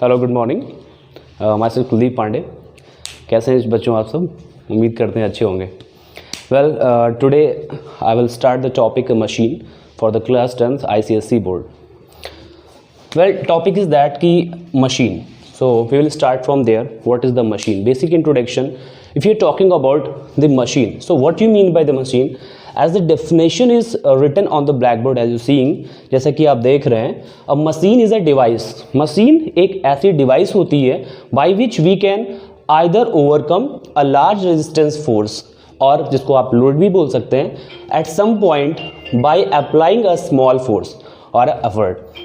Hello, good morning. Myself Kuldeep Pandey. कैसे हैं बच्चों आप सब? उम्मीद करते हैं अच्छे होंगे। Well, today I will start the topic machine for the class 10th ICSE board. Well, topic is that की machine, so we will start from there. What is the machine? Basic introduction. If you're talking about the machine, so what you mean by the machine? As the definition is written on the blackboard as you seeing, जैसा कि आप देख रहे हैं, a machine is a device. Machine एक ऐसी device होती है by which we can either overcome a large resistance force, और जिसको आप लोड भी बोल सकते हैं, at some point by applying a small force or effort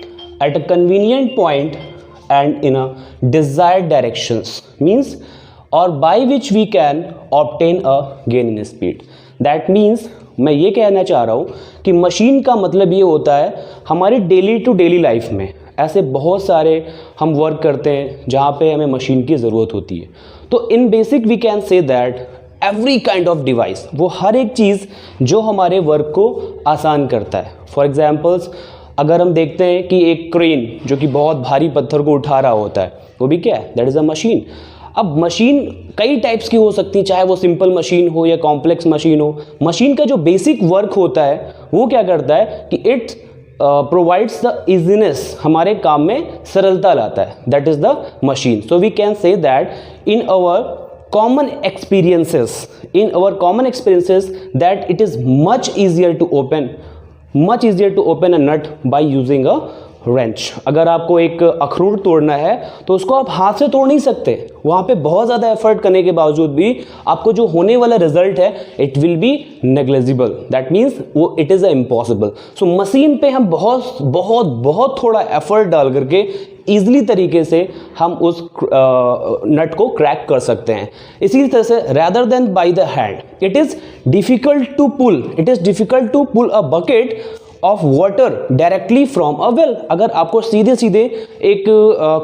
at a convenient point and in a desired directions, means or by which we can obtain a gain in speed. That means मैं ये कहना चाह रहा हूँ कि machine का मतलब ये होता है हमारी डेली टू डेली लाइफ में ऐसे बहुत सारे हम वर्क करते हैं जहाँ पे हमें मशीन की ज़रूरत होती है। तो in basic we can say that every kind of device, वो हर एक चीज़ जो हमारे वर्क को आसान करता है। फॉर एग्जाम्पल्स, अगर हम देखते हैं कि एक क्रेन जो कि बहुत भारी पत्थर को उठा रहा होता है, वो भी क्या है? That is a machine. अब मशीन कई टाइप्स की हो सकती है, चाहे वो सिंपल मशीन हो या कॉम्प्लेक्स मशीन हो। मशीन का जो बेसिक वर्क होता है वो क्या करता है कि इट प्रोवाइड्स द इजीनेस, हमारे काम में सरलता लाता है। That is the machine. So we can say that in our common experiences that it is much easier to open a nut by using a wrench. अगर आपको एक अखरोट तोड़ना है तो उसको आप हाथ से तोड़ नहीं सकते, वहाँ पे बहुत ज़्यादा एफर्ट करने के बावजूद भी आपको जो होने वाला रिजल्ट है it will be negligible. That means वो it is impossible. So machine पे हम बहुत बहुत बहुत थोड़ा एफर्ट डाल करके ईजिली तरीके से हम उस नट को क्रैक कर सकते हैं। इसी तरह से rather than by the hand, it is difficult to pull a bucket of water directly from a well. अगर आपको सीधे सीधे एक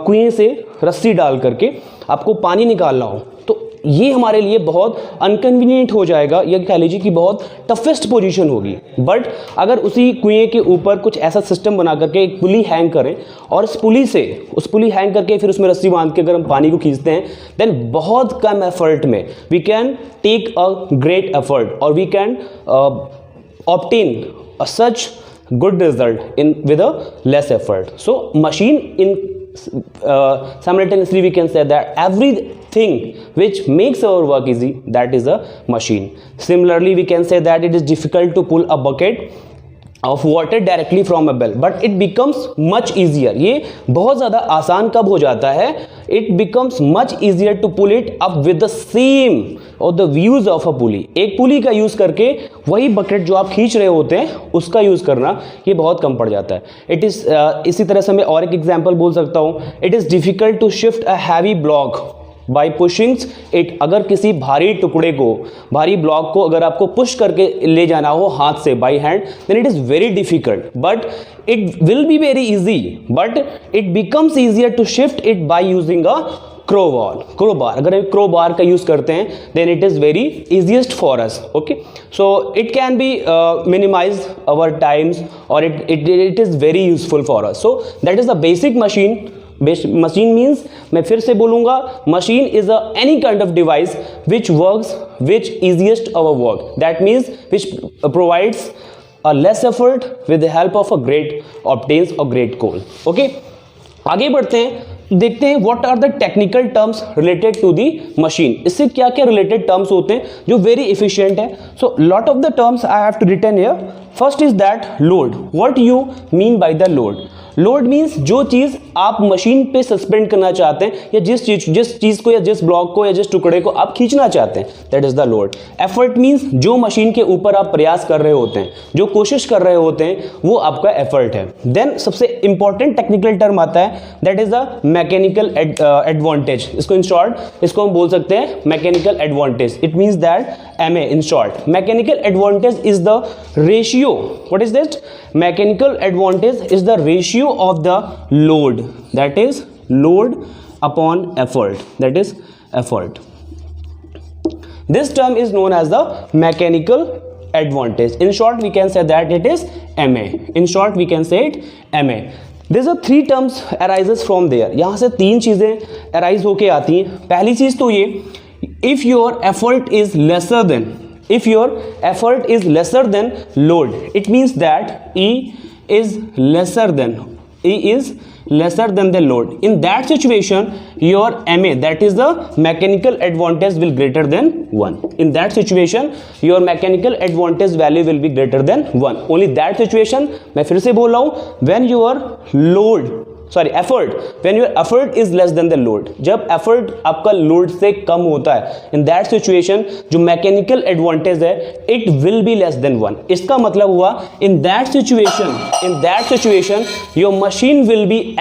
कुएं से रस्सी डाल करके आपको पानी निकालना हो तो ये हमारे लिए बहुत अनकन्वीनियंट हो जाएगा, या कह लीजिए कि बहुत टफेस्ट पोजीशन होगी। बट अगर उसी कुएं के ऊपर कुछ ऐसा सिस्टम बना करके एक पुली हैंग करें और उस पुली हैंग करके फिर उसमें रस्सी बांध के अगर हम पानी को खींचते हैं, देन बहुत कम एफर्ट में we can take a great effort और we can obtain such good result with a less effort. So machine in simultaneously we can say that everything which makes our work easy, that is a machine. Similarly we can say that it is difficult to pull a bucket of water directly from a well, but it becomes much easier. ये बहुत ज़्यादा आसान कब हो जाता है? It becomes much easier to pull it up with the same or the use of a pulley. एक पुली का यूज़ करके वही बकेट जो आप खींच रहे होते हैं उसका यूज़ करना ये बहुत कम पड़ जाता है। इट इज़ इसी तरह से मैं और एक एग्जाम्पल बोल सकता हूँ। It is difficult to shift a heavy block by pushings it. अगर किसी भारी ब्लॉक को अगर आपको पुश करके ले जाना हो हाथ से by hand, then it is very difficult, but it will be very easy, but it becomes easier to shift it by using a crowbar. अगर हम क्रोबार का यूज़ करते हैं then it is very easiest for us. Okay, so it can be minimize our times और it is very useful for us. So that is the basic machine. Machine means, मैं फिर से बोलूंगा, machine is a any kind of device which works which easiest our work. That means which provides a less effort with the help of a great obtains a great goal. Okay, आगे बढ़ते हैं, देखते हैं what are the technical terms related to the machine. इससे क्या क्या related terms होते हैं जो वेरी इफिशिएंट है। So lot of the terms I have to written here. First is that load. What you mean by the load? Load means जो चीज़ आप मशीन पे सस्पेंड करना चाहते हैं, या जिस चीज़ को या जिस ब्लॉक को या जिस टुकड़े को आप खींचना चाहते हैं, that is the load. Effort means जो मशीन के ऊपर आप प्रयास कर रहे होते हैं, जो कोशिश कर रहे होते हैं, वो आपका एफर्ट है। देन सबसे इंपॉर्टेंट टेक्निकल टर्म आता है, that is the mechanical advantage. इसको इन शॉर्ट इसको हम बोल सकते हैं mechanical advantage. It means that MA in short. Mechanical advantage is the ratio. What is that? Mechanical advantage is the ratio of the load. That is load upon effort. That is effort. This term is known as the mechanical advantage. In short, we can say that it is MA. In short, we can say it MA. These are three terms arises from there. यहाँ से तीन चीज़ें arise होके आती हैं. पहली चीज़ तो ये, if your effort is lesser than load, it means that E is lesser than the load. In that situation, your MA, that is the mechanical advantage, will greater than 1. In that situation, your mechanical advantage value will be greater than 1. Only that situation, मैं फिर से बोल रहा हूँ, when your effort is less than the load. जब effort आपका load से कम होता है, in that situation जो mechanical advantage है, it will be less than 1. इसका मतलब हुआ, in that situation your machine will be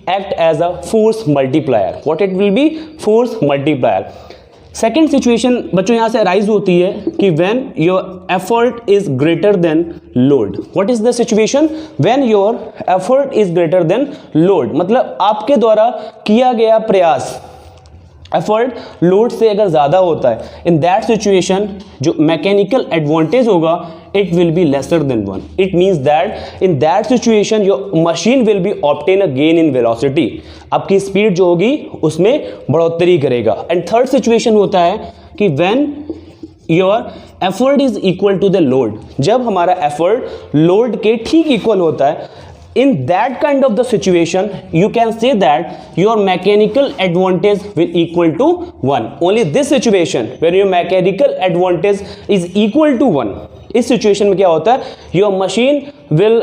act as a force multiplier. What it will be? Force multiplier. Second situation बच्चों यहाँ से अराइज होती है कि when your effort is greater than load. What is the situation? When your effort is greater than load, मतलब आपके द्वारा किया गया प्रयास एफर्ट लोड से अगर ज़्यादा होता है, इन दैट सिचुएशन जो मैकेनिकल एडवांटेज होगा, it will be lesser than 1. It means that in that situation your machine will be obtain a gain in velocity. आपकी स्पीड जो होगी उसमें बढ़ोतरी करेगा. एंड थर्ड सिचुएशन होता है कि when your effort is equal to the load, जब हमारा एफर्ट लोड के ठीक इक्वल होता है, in that kind of the situation you can say that your mechanical advantage will equal to 1. Only this situation when your mechanical advantage is equal to 1, इस situation में क्या होता है, your machine will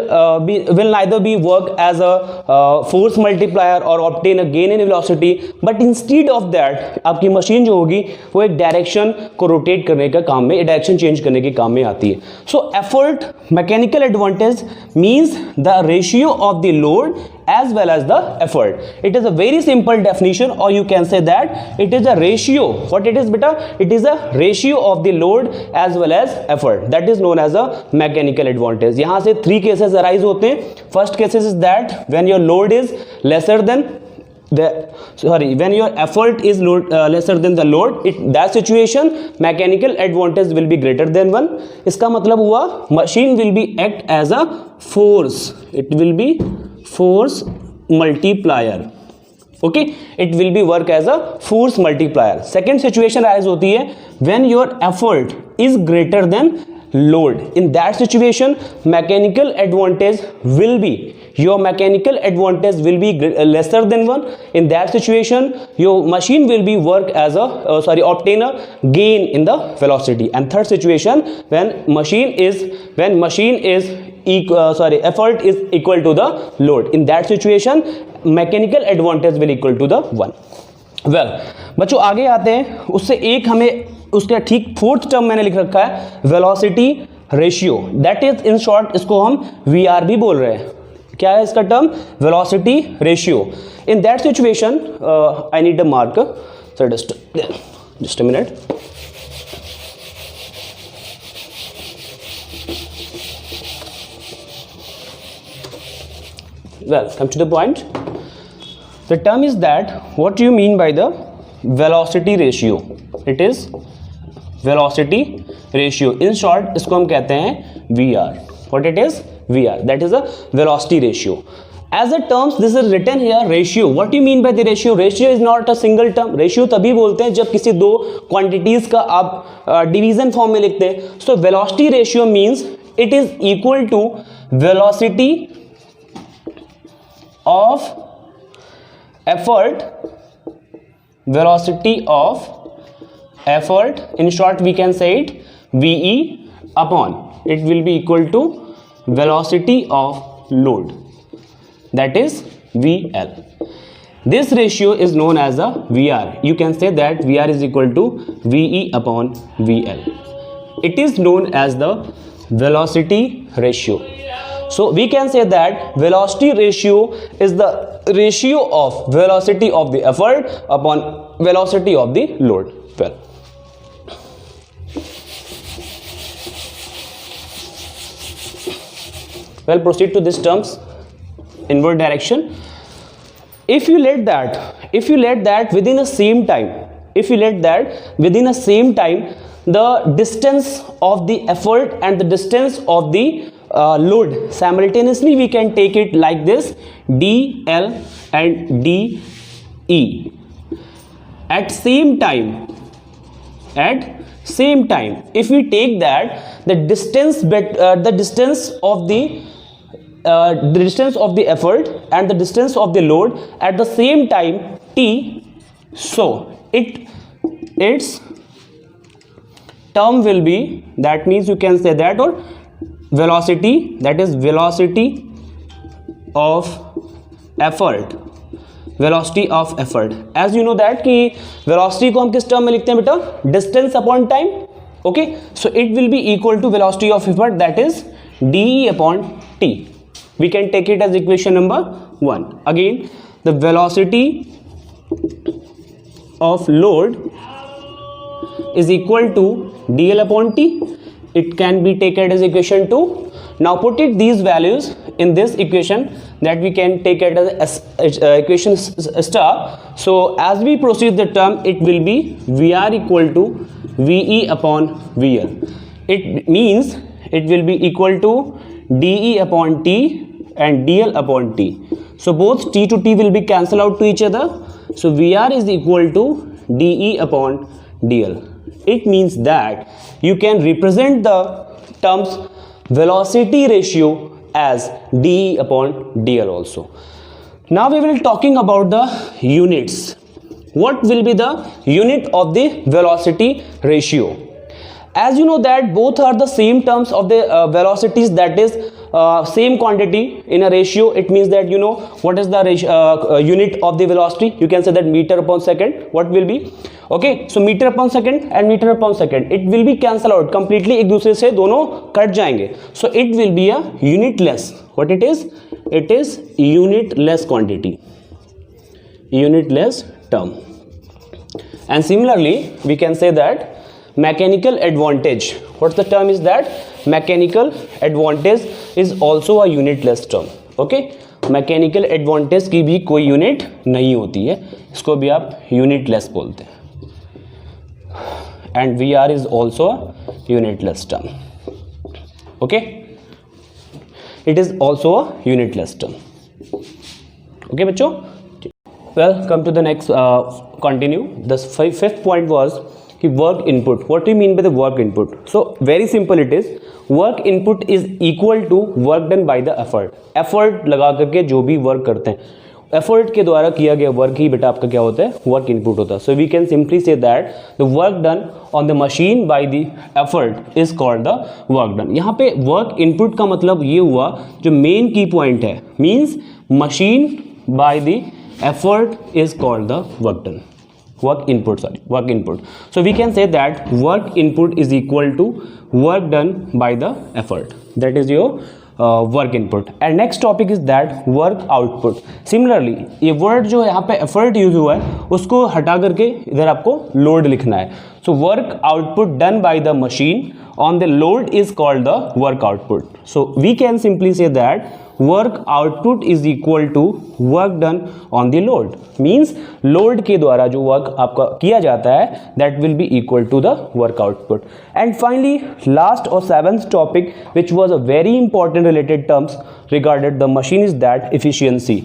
neither be work as a force multiplier or obtain a gain in velocity, but instead of that आपकी machine जो होगी वो एक डायरेक्शन को रोटेट करने का काम में, डायरेक्शन चेंज करने के काम में आती है. So effort mechanical advantage means the ratio of the load as well as the effort. It is a very simple definition, or you can say that it is a ratio. What it is beta? It is a ratio of the load as well as effort. That is known as a mechanical advantage. यहाँ से three cases arise होते हैं. First cases is that when your load is lesser than when your effort is lesser than the load, that situation mechanical advantage will be greater than 1. इसका मतलब हुआ machine will be act as a force. It will be force multiplier. Okay, it will be work as a force multiplier. Second situation arise होती है when your effort is greater than load. In that situation mechanical advantage will be lesser than 1. In that situation your machine will be work as a obtain a gain in the velocity. And third situation when effort is equal to the load. In that situation mechanical advantage will equal to the 1. Well बच्चों आगे आते हैं, उससे एक हमें उसका ठीक fourth term मैंने लिख रखा है velocity ratio. That is in short इसको हम वीआर भी बोल रहे हैं. क्या है इसका term? Velocity ratio. In that situation I need a mark. Sir just a minute. Well, come to the point. The term is that what do you mean by the velocity ratio? It is velocity ratio. In short, इसको हम कहते हैं VR. What it is? VR. That is a velocity ratio. As a terms, this is written here ratio. What do you mean by the ratio? Ratio is not a single term. Ratio तभी बोलते हैं जब किसी दो quantities का आप division form में लिखते हैं. So velocity ratio means it is equal to velocity of effort, in short we can say it VE upon, it will be equal to velocity of load, that is VL. This ratio is known as a VR. You can say that VR is equal to VE upon VL. It is known as the velocity ratio. So we can say that velocity ratio is the ratio of velocity of the effort upon velocity of the load. Well, proceed to this terms inward direction. If you let that within the same time, the distance of the effort and the distance of the load, simultaneously we can take it like this, dl and de. At same time, if we take that, the distance of the effort and the distance of the load at the same time t, so its term will be, that means you can say that, or velocity, that is velocity of effort, as you know that कि velocity को हम किस term में लिखते हैं बेटा, distance upon time. Okay, so it will be equal to velocity of effort, that is de upon t. We can take it as equation number 1. Again, the velocity of load is equal to dl upon t. It can be taken as equation 2. Now put it these values in this equation, that we can take it as equation star. So as we proceed the term, it will be Vr equal to Ve upon Vl. It means it will be equal to de upon t and dl upon t. So both t to t will be cancelled out to each other. So Vr is equal to de upon dl. It means that you can represent the terms velocity ratio as de upon dl also. Now we will talking about the units. What will be the unit of the velocity ratio? As you know that both are the same terms of the velocities, that is same quantity in a ratio. It means that you know what is the unit of the velocity. You can say that meter upon second. What will be? Okay, so meter upon second and meter upon second, it will be cancel out completely, एक दूसरे से दोनों cut जाएंगे. So it will be a unitless. What it is? It is unitless quantity, unitless term. And similarly we can say that mechanical advantage. What's the term is that? Mechanical advantage is also a unitless term. Okay, mechanical advantage की भी कोई unit नहीं होती है, इसको भी आप unitless बोलते हैं. And we are is also unitless term. Okay, it is also a unitless term. Okay बच्चों, well come to the next, continue. The fifth point was कि work input. What you mean by the work input? So very simple it is, work input is equal to work done by the effort. Effort लगा करके जो भी work करते हैं, effort के द्वारा किया गया वर्क ही बेटा आपका क्या होता है? वर्क इनपुट होता है. So we can simply say that the work done on the machine by the effort is called the work done. यहाँ पे वर्क इनपुट का मतलब ये हुआ, जो मेन की पॉइंट है, means machine by the effort is called the work done. Work input, work input. So we can say that work input is equal to work done by the effort. That is your work input. And next topic is that work output. Similarly ये word जो यहाँ पे effort use हुआ है, उसको हटा करके इधर आपको load लिखना है. So work output done by the machine on the load is called the work output. So we can simply say that work output is equal to work done on the load. Means load के द्वारा जो work आपका किया जाता है, that will be equal to the work output. And finally last or seventh topic, which was a very important related terms regarding the machine, is that efficiency.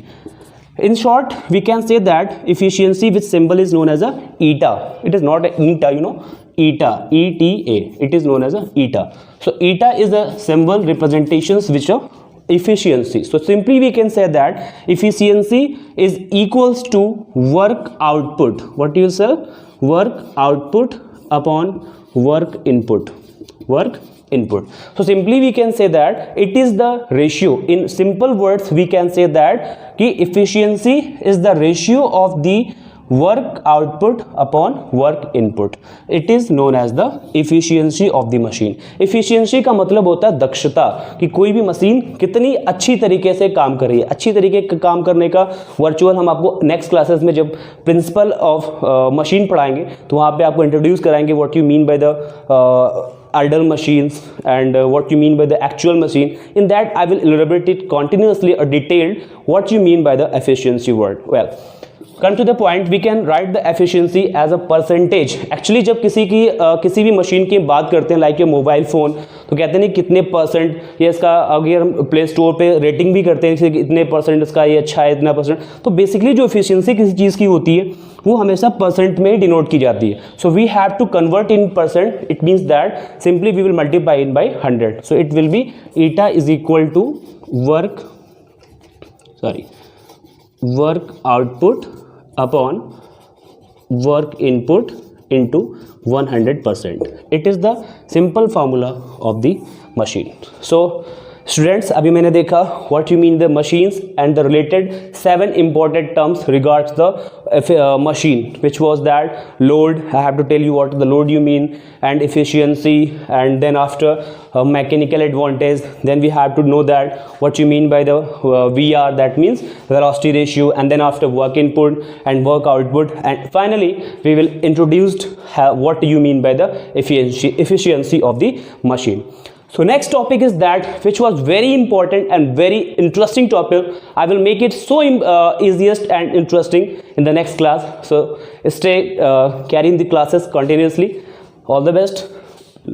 In short we can say that efficiency, which symbol is known as a eta. It is not a eta, you know, eta, ETA. It is known as a eta. So eta is a symbol representations which are efficiency. So simply we can say that efficiency is equals to work output. What you say? Work output upon work input. Work input. So simply we can say that it is the ratio. In simple words we can say that कि efficiency is the ratio of the work output upon work input. It is known as the efficiency of the machine. Efficiency का मतलब होता है दक्षता, कि कोई भी machine कितनी अच्छी तरीके से काम कर रही है. अच्छी तरीके का काम करने का वर्चुअल हम आपको नेक्स्ट क्लासेस में जब प्रिंसिपल ऑफ मशीन पढ़ाएंगे तो वहाँ पे आपको इंट्रोड्यूस कराएंगे what you mean by the idle machines and what you mean by the actual machine. In that I will elaborate it continuously or detailed what you mean by the efficiency word. Well, come to the point, we can write the efficiency as a percentage. Actually जब किसी भी machine की बात करते हैं like ये mobile phone, तो कहते हैं नहीं कितने परसेंट ये इसका, अगर हम प्ले स्टोर पे रेटिंग भी करते हैं इतने परसेंट इसका ये अच्छा है, इतना परसेंट. तो बेसिकली जो एफिशिएंसी किसी चीज़ की होती है वो हमेशा परसेंट में डिनोट की जाती है. So we have to convert in percent. It means that simply we will multiply in by 100. So it will be eta is equal to work output upon work input into 100%. It is the simple formula of the machine. So students, अभी मैंने देखा what you mean the machines and the related 7 important terms regards the machine, which was that load. I have to tell you what the load you mean, and efficiency, and then after mechanical advantage. Then we have to know that what you mean by the VR, that means velocity ratio, and then after work input and work output, and finally we will introduce what you mean by the efficiency of the machine. So next topic is that which was very important and very interesting topic. I will make it so easiest and interesting in the next class. So stay carrying the classes continuously. All the best.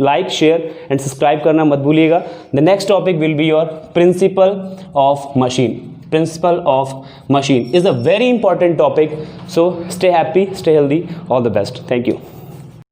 Like, share and subscribe करना मत भूलिएगा. The next topic will be your principle of machine. Principle of machine is a very important topic. So stay happy, stay healthy. All the best. Thank you.